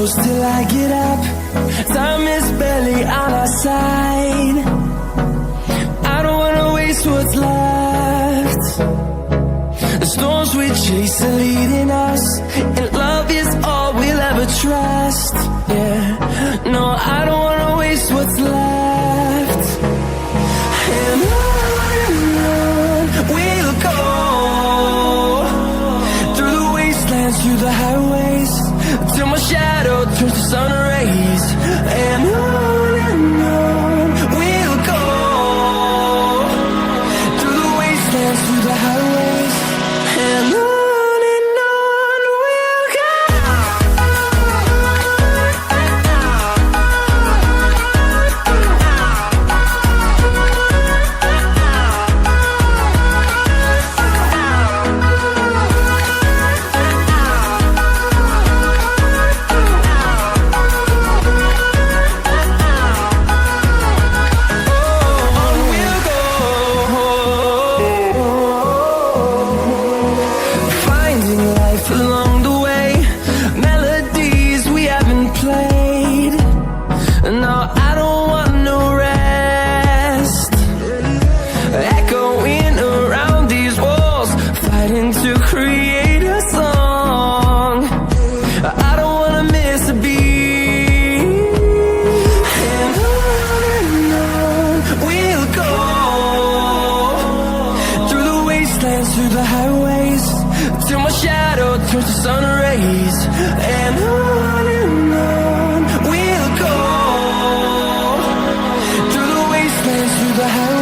close till I get up. Time is barely on our side. I don't wanna waste what's left. The storms we chase are leading us, and love is all we'll ever trust. Yeah, no, I don't wanna waste what's left. And on we'll go, through the wastelands, through the highways, till my shadow turns to sun rays. And on we'll go, through the wastelands, through the highways, and on we'll go. Along the way, melodies we haven't played. No, I don't want no rest. Echoing around these walls, fighting to create a song. I don't wanna miss a beat. And on we'll go, through the wastelands, through the highways, till my shadow turns to sun rays. And on we'll go, through the wastelands, through the highways.